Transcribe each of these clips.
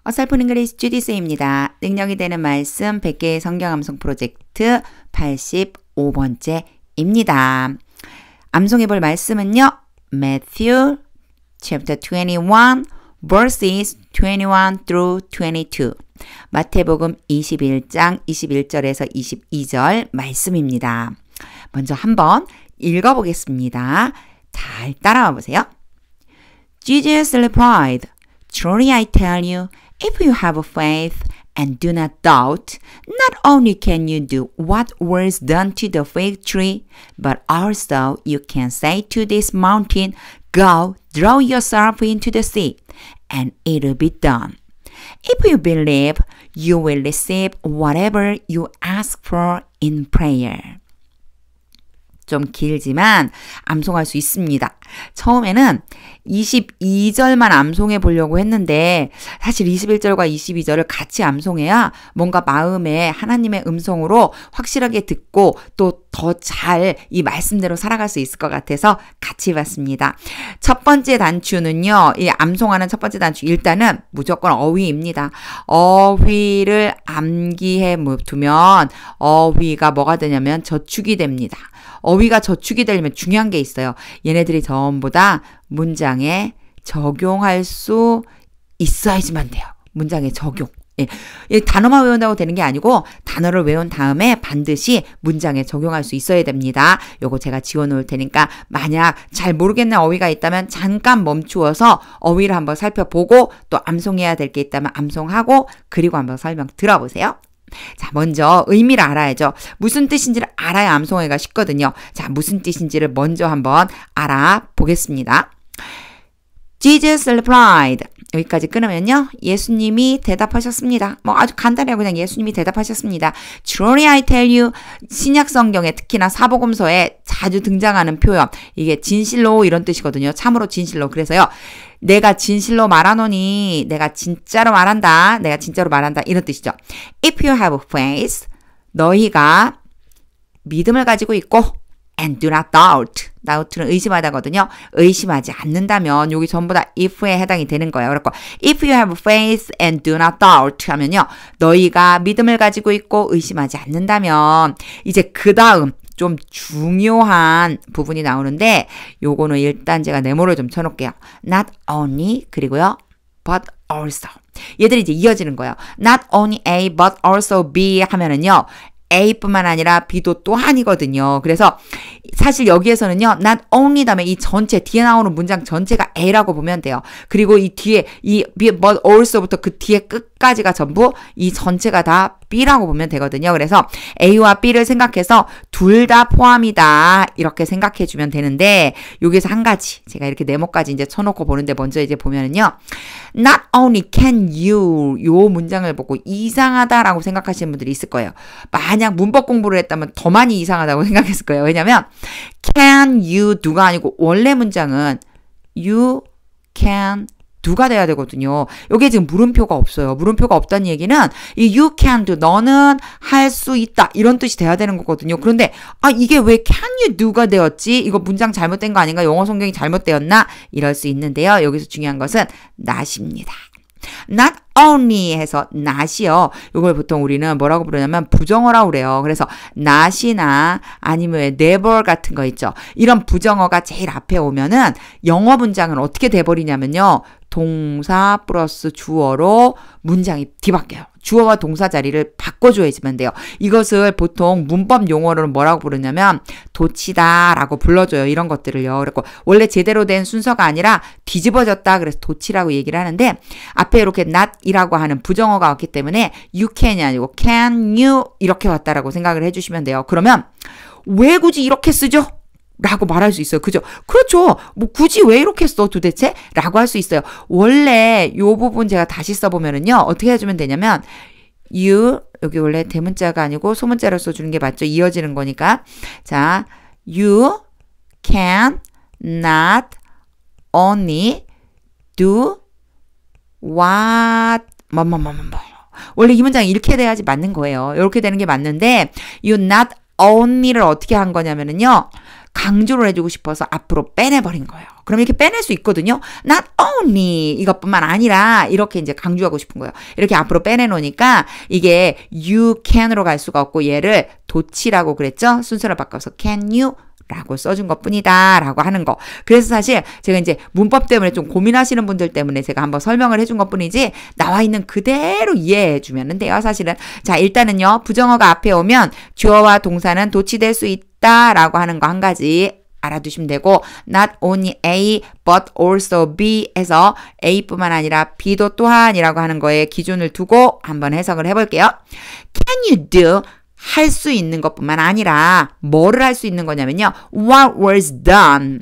어설픈 잉글리시 주디스입니다. 능력이 되는 말씀 100개의 성경 암송 프로젝트 85번째입니다. 암송해 볼 말씀은요. Matthew chapter 21 verses 21 through 22 마태복음 21장 21절에서 22절 말씀입니다. 먼저 한번 읽어보겠습니다. 잘 따라와 보세요. Jesus replied, Truly I tell you, if you have faith and do not doubt, not only can you do what was done to the fig tree, but also you can say to this mountain, Go, throw yourself into the sea, and it will be done. If you believe, you will receive whatever you ask for in prayer. 좀 길지만 암송할 수 있습니다. 처음에는 22절만 암송해 보려고 했는데 사실 21절과 22절을 같이 암송해야 뭔가 마음에 하나님의 음성으로 확실하게 듣고 또 더 잘 이 말씀대로 살아갈 수 있을 것 같아서 같이 봤습니다. 첫 번째 단추는요. 이 암송하는 첫 번째 단추 일단은 무조건 어휘입니다. 어휘를 암기해 두면 어휘가 뭐가 되냐면 저축이 됩니다. 어휘가 저축이 되려면 중요한 게 있어요. 얘네들이 전부 다 문장에 적용할 수 있어야지만 돼요. 문장에 적용. 예. 단어만 외운다고 되는 게 아니고 단어를 외운 다음에 반드시 문장에 적용할 수 있어야 됩니다. 요거 제가 지워놓을 테니까 만약 잘 모르겠는 어휘가 있다면 잠깐 멈추어서 어휘를 한번 살펴보고 또 암송해야 될 게 있다면 암송하고 그리고 한번 설명 들어보세요. 자, 먼저 의미를 알아야죠. 무슨 뜻인지를 알아야 암송하기가 쉽거든요. 자, 무슨 뜻인지를 먼저 한번 알아보겠습니다. Jesus replied. 여기까지 끊으면요. 예수님이 대답하셨습니다. 뭐 아주 간단해요. 그냥 예수님이 대답하셨습니다. Truly I tell you. 신약 성경에 특히나 사복음서에 자주 등장하는 표현. 이게 진실로 이런 뜻이거든요. 참으로 진실로. 그래서요. 내가 진실로 말하노니 내가 진짜로 말한다. 내가 진짜로 말한다. 이런 뜻이죠. If you have faith. 너희가 믿음을 가지고 있고 and do not doubt. doubt는 의심하다거든요. 의심하지 않는다면 여기 전부 다 if에 해당이 되는 거예요. 그렇고 if you have faith and do not doubt 하면요. 너희가 믿음을 가지고 있고 의심하지 않는다면 이제 그 다음 좀 중요한 부분이 나오는데 요거는 일단 제가 네모를 좀 쳐놓을게요. Not only 그리고요. But also. 얘들이 이제 이어지는 거예요. Not only A but also B 하면은요. A뿐만 아니라 B도 또한이거든요. 그래서 사실 여기에서는요. not only 다음에 이 전체 뒤에 나오는 문장 전체가 A라고 보면 돼요. 그리고 이 뒤에 이 but also부터 그 뒤에 끝까지가 전부 이 전체가 다 B라고 보면 되거든요. 그래서 A와 B를 생각해서 둘 다 포함이다. 이렇게 생각해 주면 되는데 여기서 한 가지 제가 이렇게 네모까지 이제 쳐놓고 보는데 먼저 이제 보면은요. Not only can you 요 문장을 보고 이상하다라고 생각하시는 분들이 있을 거예요. 만약 문법 공부를 했다면 더 많이 이상하다고 생각했을 거예요. 왜냐면 can you do가 아니고 원래 문장은 you can do가 돼야 되거든요. 여기에 지금 물음표가 없어요. 물음표가 없다는 얘기는 이 you can do 너는 할 수 있다 이런 뜻이 돼야 되는 거거든요. 그런데 이게 왜 can you do가 되었지? 이거 문장 잘못된 거 아닌가? 영어 성경이 잘못되었나? 이럴 수 있는데요. 여기서 중요한 것은 not입니다. not only 해서 not이요. 이걸 보통 우리는 뭐라고 부르냐면 부정어라고 그래요. 그래서 not이나 아니면 never 같은 거 있죠. 이런 부정어가 제일 앞에 오면은 영어 문장은 어떻게 돼버리냐면요. 동사 플러스 주어로 문장이 뒤바뀌어요. 주어와 동사 자리를 바꿔줘야지만 돼요. 이것을 보통 문법 용어로는 뭐라고 부르냐면 도치다라고 불러줘요. 이런 것들을요. 그리고 원래 제대로 된 순서가 아니라 뒤집어졌다. 그래서 도치라고 얘기를 하는데 앞에 이렇게 not이라고 하는 부정어가 왔기 때문에 you can이 아니고 can you 이렇게 왔다라고 생각을 해주시면 돼요. 그러면 왜 굳이 이렇게 쓰죠? 라고 말할 수 있어요. 그죠? 그렇죠. 뭐 굳이 왜 이렇게 써 도대체? 라고 할 수 있어요. 원래 요 부분 제가 다시 써보면은요. 어떻게 해주면 되냐면 you 여기 원래 대문자가 아니고 소문자로 써주는 게 맞죠? 이어지는 거니까. 자, you can not only do what 원래 이 문장이 이렇게 돼야지 맞는 거예요. 이렇게 되는 게 맞는데 you not only를 어떻게 한 거냐면은요. 강조를 해주고 싶어서 앞으로 빼내버린 거예요. 그럼 이렇게 빼낼 수 있거든요. Not only 이것뿐만 아니라 이렇게 이제 강조하고 싶은 거예요. 이렇게 앞으로 빼내놓으니까 이게 you can으로 갈 수가 없고 얘를 도치라고 그랬죠. 순서를 바꿔서 can you 라고 써준 것 뿐이다 라고 하는 거. 그래서 사실 제가 이제 문법 때문에 좀 고민하시는 분들 때문에 제가 한번 설명을 해준 것 뿐이지 나와 있는 그대로 이해해 주면 돼요. 사실은. 자, 일단은요. 부정어가 앞에 오면 주어와 동사는 도치될 수 있다 라고 하는 거 한 가지 알아두시면 되고 not only A but also B 해서 A뿐만 아니라 B도 또한이라고 하는 거에 기준을 두고 한번 해석을 해볼게요. Can you do 할 수 있는 것뿐만 아니라 뭐를 할 수 있는 거냐면요. What was done.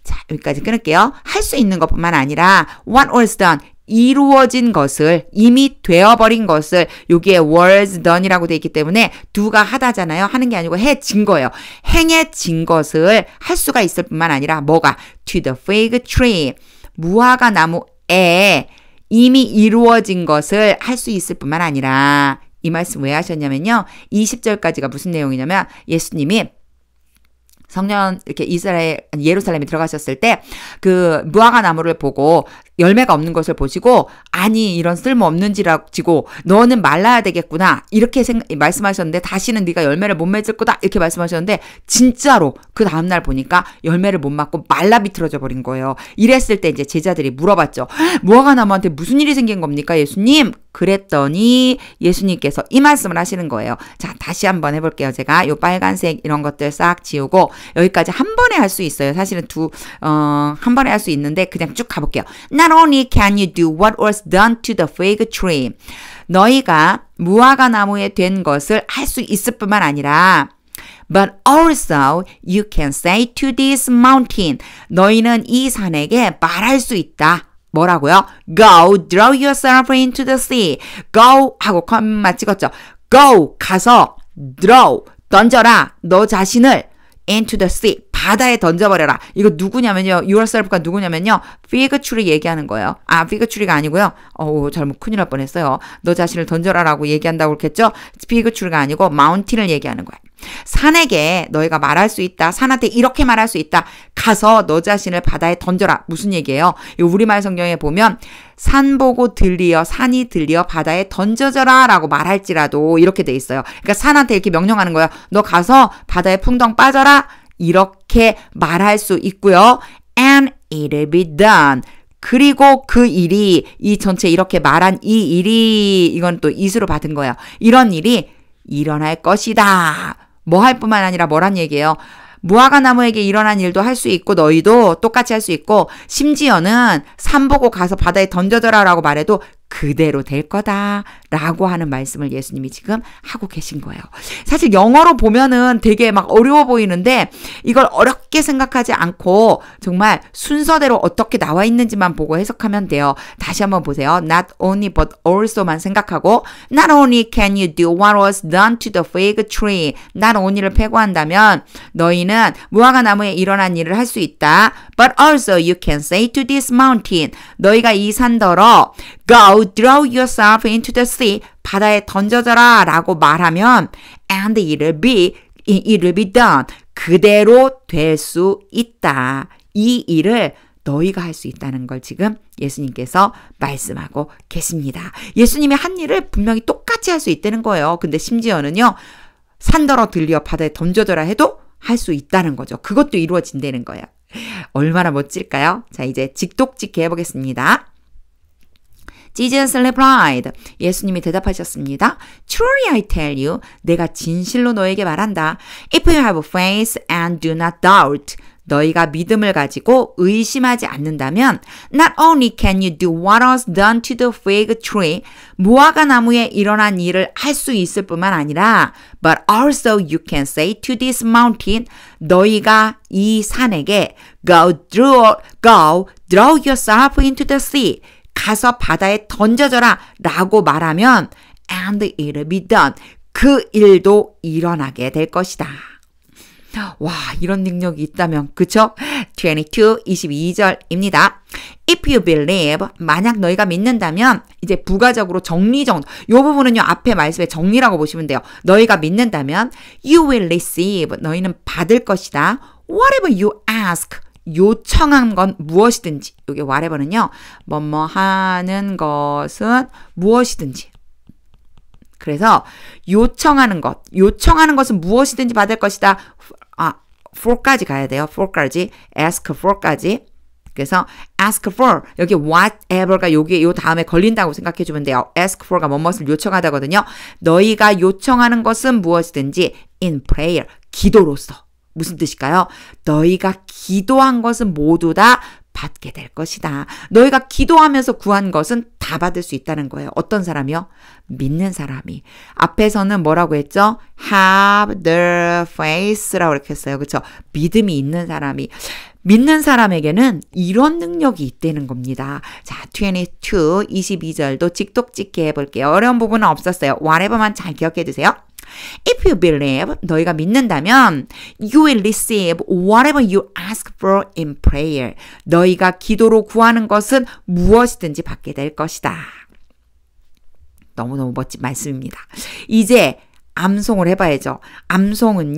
자, 여기까지 끊을게요. 할 수 있는 것뿐만 아니라 what was done. 이루어진 것을, 이미 되어버린 것을, 여기에 was done이라고 돼 있기 때문에 do가 하다잖아요. 하는 게 아니고 해진 거예요. 행해진 것을 할 수가 있을 뿐만 아니라 뭐가? To the fig tree. 무화과 나무에 이미 이루어진 것을 할 수 있을 뿐만 아니라 이 말씀 왜 하셨냐면요. 20절까지가 무슨 내용이냐면 예수님이 성전 이렇게 예루살렘에 들어가셨을 때 그 무화과 나무를 보고 열매가 없는 것을 보시고 아니 이런 쓸모없는지라지고 너는 말라야 되겠구나 이렇게 말씀하셨는데 다시는 네가 열매를 못 맺을 거다 이렇게 말씀하셨는데 진짜로 그 다음날 보니까 열매를 못 맞고 말라 비틀어져 버린 거예요. 이랬을 때 이제 제자들이 물어봤죠. 무화과 나무한테 무슨 일이 생긴 겁니까 예수님? 그랬더니 예수님께서 이 말씀을 하시는 거예요. 자, 다시 한번 해볼게요. 제가 요 빨간색 이런 것들 싹 지우고 여기까지 한 번에 할 수 있어요. 사실은 한 번에 할 수 있는데 그냥 쭉 가볼게요. Not only can you do what was done to the fig tree. 너희가 무화과 나무에 된 것을 할 수 있을 뿐만 아니라 But also you can say to this mountain. 너희는 이 산에게 말할 수 있다. 뭐라고요? Go, throw yourself into the sea. Go 하고 컴마 찍었죠. Go, 가서 throw, 던져라. 너 자신을 into the sea. 바다에 던져버려라. 이거 누구냐면요. yourself가 누구냐면요. fig tree 얘기하는 거예요. 아, fig tree가 아니고요. 잘못 큰일 날 뻔했어요. 너 자신을 던져라라고 얘기한다고 그랬겠죠. fig tree가 아니고 mountain을 얘기하는 거예요. 산에게 너희가 말할 수 있다. 산한테 이렇게 말할 수 있다. 가서 너 자신을 바다에 던져라. 무슨 얘기예요? 이 우리말 성경에 보면 산 보고 들리어 산이 들리어 바다에 던져져라 라고 말할지라도 이렇게 돼 있어요. 그러니까 산한테 이렇게 명령하는 거예요. 너 가서 바다에 풍덩 빠져라. 이렇게 말할 수 있고요. And it'll be done. 그리고 그 일이 이 전체 이렇게 말한 이 일이 이건 또 이수로 받은 거예요. 이런 일이 일어날 것이다. 뭐 할 뿐만 아니라 뭐란 얘기예요. 무화과 나무에게 일어난 일도 할 수 있고 너희도 똑같이 할 수 있고 심지어는 산 보고 가서 바다에 던져져라 라고 말해도 그대로 될 거다라고 하는 말씀을 예수님이 지금 하고 계신 거예요. 사실 영어로 보면은 되게 막 어려워 보이는데 이걸 어렵게 생각하지 않고 정말 순서대로 어떻게 나와 있는지만 보고 해석하면 돼요. 다시 한번 보세요. Not only but also만 생각하고 Not only can you do what was done to the fig tree. Not only를 패고한다면 너희는 무화과 나무에 일어난 일을 할 수 있다. But also you can say to this mountain. 너희가 이 산더러 Go, throw yourself into the sea. 바다에 던져져라 라고 말하면 and it'll be done. 그대로 될 수 있다. 이 일을 너희가 할 수 있다는 걸 지금 예수님께서 말씀하고 계십니다. 예수님이 한 일을 분명히 똑같이 할 수 있다는 거예요. 근데 심지어는요. 산더러 들려 바다에 던져져라 해도 할 수 있다는 거죠. 그것도 이루어진다는 거예요. 얼마나 멋질까요? 자, 이제 직독직해 해보겠습니다. Jesus replied. 예수님이 대답하셨습니다. Truly I tell you, 내가 진실로 너에게 말한다. If you have faith and do not doubt, 너희가 믿음을 가지고 의심하지 않는다면 Not only can you do what was done to the fig tree, 무화과 나무에 일어난 일을 할 수 있을 뿐만 아니라 But also you can say to this mountain, 너희가 이 산에게 Go, throw yourself into the sea. 가서 바다에 던져져라 라고 말하면 And it'll be done. 그 일도 일어나게 될 것이다. 와, 이런 능력이 있다면, 그쵸? 22절입니다. If you believe, 만약 너희가 믿는다면, 이제 부가적으로 정리정돈. 이 부분은요, 앞에 말씀에 정리라고 보시면 돼요. 너희가 믿는다면, you will receive, 너희는 받을 것이다. Whatever you ask, 요청한 건 무엇이든지. 이게 whatever는요, 뭐뭐 하는 것은 무엇이든지. 그래서 요청하는 것은 무엇이든지 받을 것이다. for까지 가야 돼요. for까지, ask for까지. 그래서 ask for, 여기 whatever가 여기 요 다음에 걸린다고 생각해 주면 돼요. ask for가 무엇을 요청하다거든요. 너희가 요청하는 것은 무엇이든지 in prayer, 기도로서. 무슨 뜻일까요? 너희가 기도한 것은 모두 다 받게 될 것이다. 너희가 기도하면서 구한 것은 다 받을 수 있다는 거예요. 어떤 사람이요? 믿는 사람이. 앞에서는 뭐라고 했죠? have the faith라고 이렇게 했어요. 그렇죠? 믿음이 있는 사람이. 믿는 사람에게는 이런 능력이 있다는 겁니다. 자, 22절도 직독직해 해볼게요. 어려운 부분은 없었어요. whatever만 잘 기억해 두세요. If you believe, 너희가 믿는다면 you will receive whatever you ask for in prayer. 너희가 기도로 구하는 것은 무엇이든지 받게 될 것이다. 너무너무 멋진 말씀입니다. 이제 암송을 해봐야죠. 암송은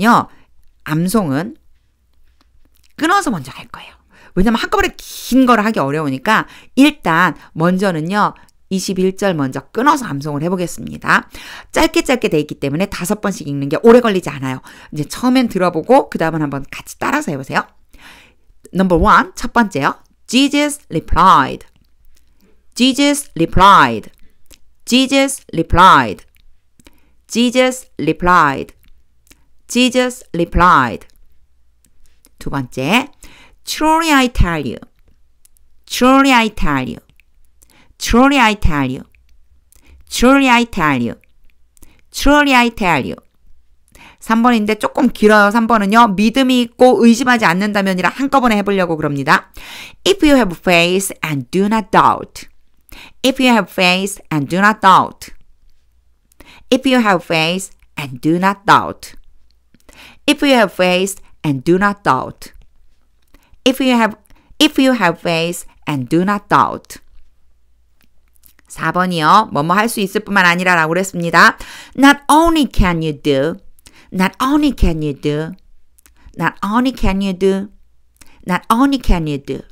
끊어서 먼저 할 거예요. 왜냐면 한꺼번에 긴 거를 하기 어려우니까 일단 먼저는요. 21절 먼저 끊어서 암송을 해보겠습니다. 짧게 돼 있기 때문에 5번씩 읽는 게 오래 걸리지 않아요. 이제 처음엔 들어보고 그 다음은 한번 같이 따라서 해보세요. Number 1, 첫 번째요. Jesus replied. Jesus replied. Jesus replied. Jesus replied. Jesus replied. 두 번째, Truly I tell you. Truly I tell you. Truly I tell you. Truly I tell you. Truly I tell you. 3번인데 조금 길어요. 3번은요. 믿음이 있고 의심하지 않는다면이라 한꺼번에 해보려고 그럽니다. If you have faith and do not doubt. If you have faith and do not doubt. If you have faith and do not doubt. If you have faith and do not doubt. If you have faith and do not doubt. 4번이요. 뭐뭐 할 수 있을 뿐만 아니라 라고 그랬습니다. Not only can you do, not only can you do, not only can you do, not only can you do,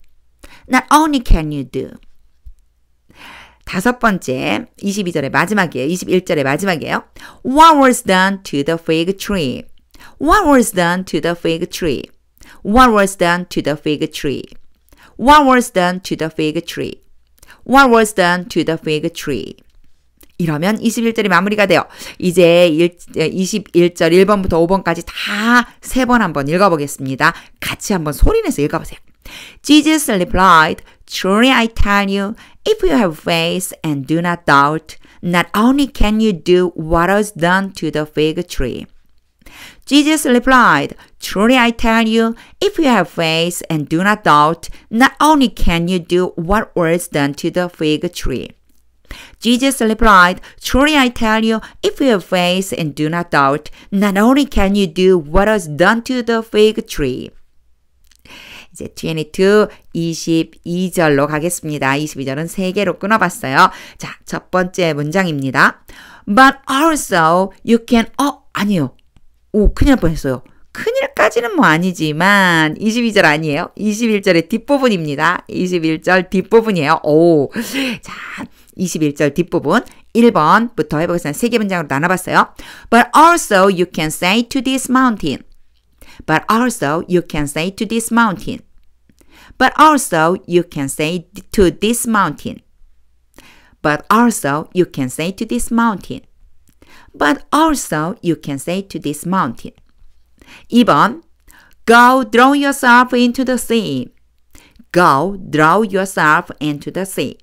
not only can you do. 5번째, 22절의 마지막이에요. 21절의 마지막이에요. What was done to the fig tree? What was done to the fig tree? What was done to the fig tree? What was done to the fig tree? What was done to the fig tree? 이러면 21절이 마무리가 돼요. 이제 21절 1번부터 5번까지 다 3번 한번 읽어보겠습니다. 같이 한번 소리내서 읽어보세요. Jesus replied, Truly I tell you, if you have faith and do not doubt, not only can you do what was done to the fig tree. Jesus replied, Truly I tell you, if you have faith and do not doubt, not only can you do what was done to the fig tree. Jesus replied, Truly I tell you, if you have faith and do not doubt, not only can you do what was done to the fig tree. 이제 22절로 가겠습니다. 22절은 3개로 끊어봤어요. 자, 첫 번째 문장입니다. But also you can, 아니에요. 오, 큰일 날 뻔했어요. 큰일까지는 뭐 아니지만 22절 아니에요. 21절의 뒷부분입니다. 21절 뒷부분이에요. 오, 자, 21절 뒷부분 1번부터 해보겠습니다. 3개 문장으로 나눠봤어요. But also you can say to this mountain. But also you can say to this mountain. But also you can say to this mountain. But also you can say to this mountain. But also you can say to this mountain. 2번, Go throw yourself into the sea. Go throw yourself into the sea.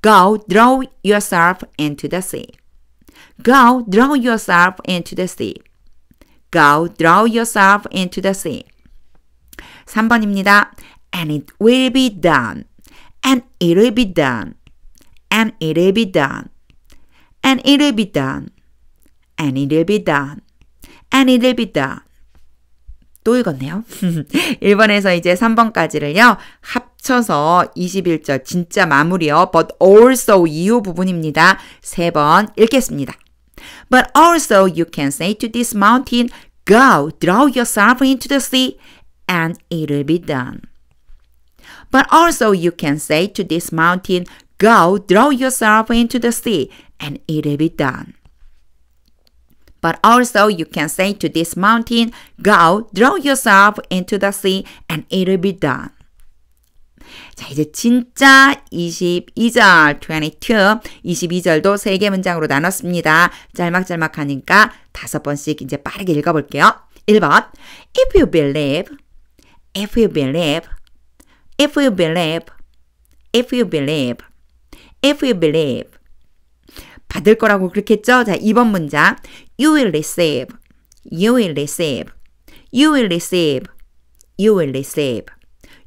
Go throw yourself into the sea. Go throw yourself into the sea. Go throw yourself into the sea. 3번입니다. And it will be done. And it will be done. And it will be done. And it will be done. And it will be done. And it will be done. 또 읽었네요. 1번에서 이제 3번까지를요. 합쳐서 21절 진짜 마무리요. But also 이후 부분입니다. 3번 읽겠습니다. But also you can say to this mountain, Go, throw yourself into the sea, and it will be done. But also you can say to this mountain, Go, throw yourself into the sea, and it will be done. But also you can say to this mountain, Go, throw yourself into the sea, and it will be done. 자, 이제 진짜 22절, 22절도 3개 문장으로 나눴습니다. 짤막짤막하니까 5번씩 이제 빠르게 읽어볼게요. 1번, if you believe, if you believe, if you believe, if you believe, if you believe. 받을 거라고 그렇게 했죠? 자, 2번 문장, you will receive, you will receive, you will receive, you will receive,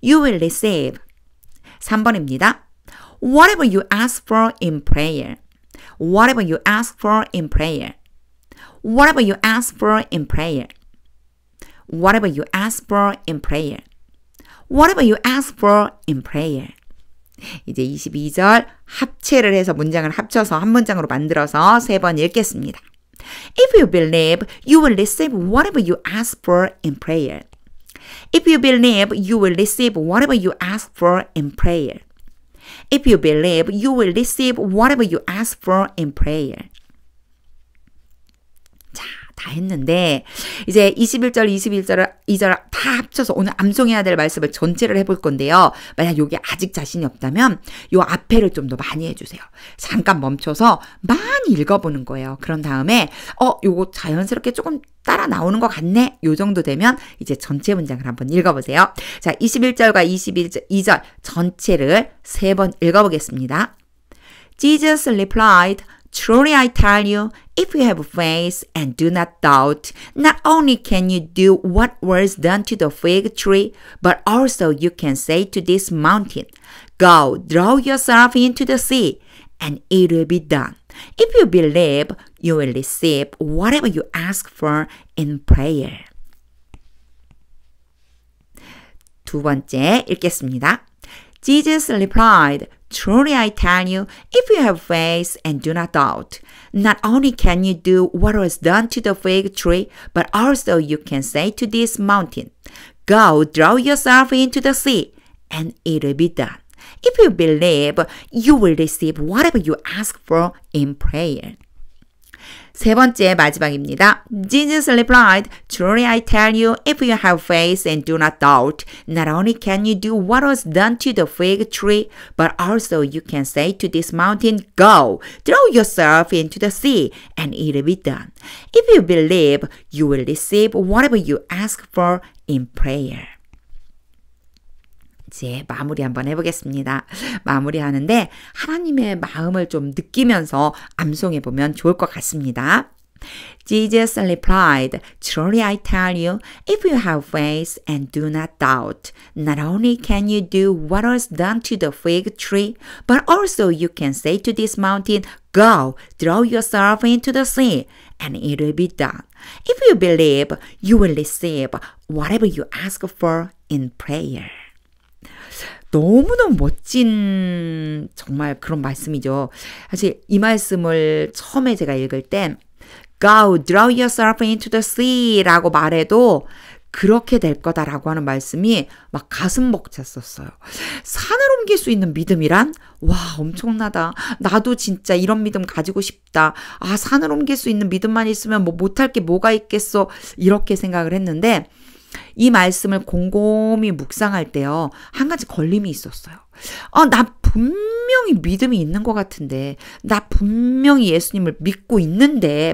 you will receive. 3번입니다. Whatever you ask for in prayer. Whatever you ask for in prayer. Whatever you ask for in prayer. Whatever you ask for in prayer. Whatever you ask for in prayer. 이제 22절 합체를 해서 문장을 합쳐서 한 문장으로 만들어서 3번 읽겠습니다. If you believe, you will receive whatever you ask for in prayer. If you believe, you will receive whatever you ask for in prayer. If you believe, you will receive whatever you ask for in prayer. 자, 다 했는데 이제 21절, 22절, 2절 다 합쳐서 오늘 암송해야 될 말씀을 전체를 해볼 건데요. 만약 여기 아직 자신이 없다면 요 앞에를 좀 더 많이 해주세요. 잠깐 멈춰서 많이 읽어보는 거예요. 그런 다음에 요거 자연스럽게 조금 따라 나오는 것 같네. 요 정도 되면 이제 전체 문장을 한번 읽어보세요. 자, 21절과 22절 전체를 3번 읽어보겠습니다. Jesus replied, Truly I tell you, if you have faith and do not doubt, not only can you do what was done to the fig tree, but also you can say to this mountain, Go, throw yourself into the sea, and it will be done. If you believe, you will receive whatever you ask for in prayer. 두 번째 읽겠습니다. Jesus replied, Truly I tell you, if you have faith and do not doubt, not only can you do what was done to the fig tree, but also you can say to this mountain, Go, throw yourself into the sea, and it will be done. If you believe, you will receive whatever you ask for in prayer. 세 번째 마지막입니다. Jesus replied, Truly I tell you, if you have faith and do not doubt, not only can you do what was done to the fig tree, but also you can say to this mountain, Go, throw yourself into the sea, and it will be done. If you believe, you will receive whatever you ask for in prayer. 이제 마무리 한번 해보겠습니다. 마무리하는데 하나님의 마음을 좀 느끼면서 암송해보면 좋을 것 같습니다. Jesus replied, Truly I tell you, if you have faith and do not doubt, not only can you do what was done to the fig tree, but also you can say to this mountain, Go, throw yourself into the sea, and it will be done. If you believe, you will receive whatever you ask for in prayer. 너무너무 멋진 정말 그런 말씀이죠. 사실 이 말씀을 처음에 제가 읽을 땐 Go, throw yourself into the sea 라고 말해도 그렇게 될 거다라고 하는 말씀이 막 가슴 벅찼었어요. 산을 옮길 수 있는 믿음이란? 와, 엄청나다. 나도 진짜 이런 믿음 가지고 싶다. 아, 산을 옮길 수 있는 믿음만 있으면 뭐 못할 게 뭐가 있겠어. 이렇게 생각을 했는데 이 말씀을 곰곰이 묵상할 때요. 한 가지 걸림이 있었어요. 나 분명히 믿음이 있는 것 같은데, 나 분명히 예수님을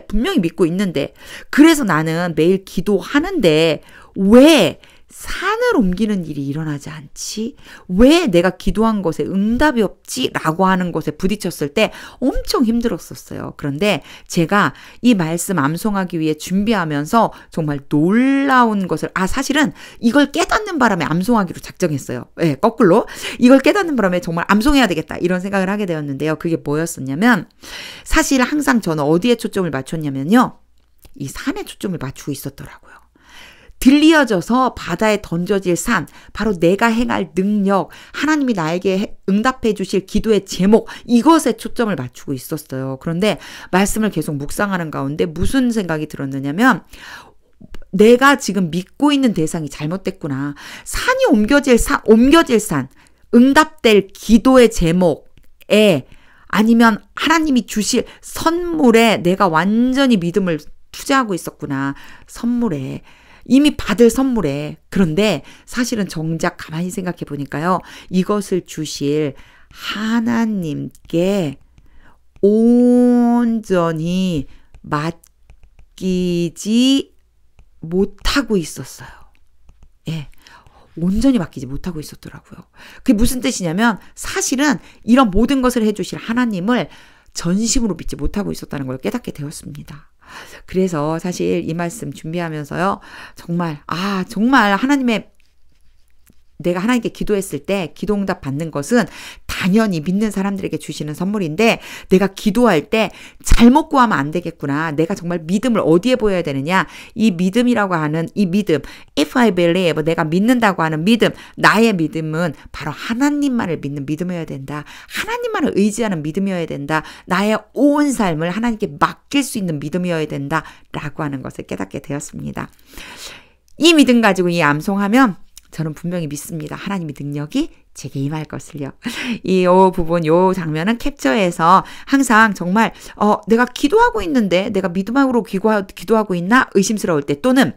분명히 믿고 있는데, 그래서 나는 매일 기도하는데, 왜 산을 옮기는 일이 일어나지 않지? 왜 내가 기도한 것에 응답이 없지? 라고 하는 것에 부딪혔을 때 엄청 힘들었었어요. 그런데 제가 이 말씀 암송하기 위해 준비하면서 정말 놀라운 것을, 사실은 이걸 깨닫는 바람에 암송하기로 작정했어요. 네, 거꾸로. 이걸 깨닫는 바람에 정말 암송해야 되겠다. 이런 생각을 하게 되었는데요. 그게 뭐였었냐면, 사실 항상 저는 어디에 초점을 맞췄냐면요. 이 산에 초점을 맞추고 있었더라고요. 들리어져서 바다에 던져질 산, 바로 내가 행할 능력, 하나님이 나에게 응답해 주실 기도의 제목, 이것에 초점을 맞추고 있었어요. 그런데 말씀을 계속 묵상하는 가운데 무슨 생각이 들었느냐면 내가 지금 믿고 있는 대상이 잘못됐구나. 산이 옮겨질 산, 응답될 기도의 제목에 아니면 하나님이 주실 선물에 내가 완전히 믿음을 투자하고 있었구나. 선물에. 이미 받을 선물에. 그런데 사실은 정작 가만히 생각해 보니까요. 이것을 주실 하나님께 온전히 맡기지 못하고 있었어요. 예. 온전히 맡기지 못하고 있었더라고요. 그게 무슨 뜻이냐면 사실은 이런 모든 것을 해주실 하나님을 전심으로 믿지 못하고 있었다는 걸 깨닫게 되었습니다. 그래서 사실 이 말씀 준비하면서요. 정말 내가 하나님께 기도했을 때 기도응답 받는 것은 당연히 믿는 사람들에게 주시는 선물인데 내가 기도할 때 잘못 구하면 안 되겠구나. 내가 정말 믿음을 어디에 보여야 되느냐. 이 믿음이라고 하는 이 믿음, if I believe, 내가 믿는다고 하는 믿음, 나의 믿음은 바로 하나님만을 믿는 믿음이어야 된다. 하나님만을 의지하는 믿음이어야 된다. 나의 온 삶을 하나님께 맡길 수 있는 믿음이어야 된다. 라고 하는 것을 깨닫게 되었습니다. 이 믿음 가지고 이 암송하면 저는 분명히 믿습니다. 하나님의 능력이 제게 임할 것을요. 이 부분, 요 장면은 캡처해서 항상 정말 내가 기도하고 있는데 내가 믿음으로 기도하고 있나 의심스러울 때 또는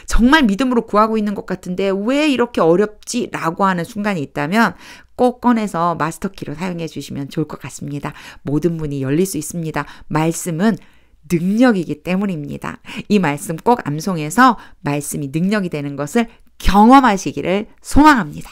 정말 믿음으로 구하고 있는 것 같은데 왜 이렇게 어렵지? 라고 하는 순간이 있다면 꼭 꺼내서 마스터키로 사용해 주시면 좋을 것 같습니다. 모든 문이 열릴 수 있습니다. 말씀은 능력이기 때문입니다. 이 말씀 꼭 암송해서 말씀이 능력이 되는 것을 경험하시기를 소망합니다.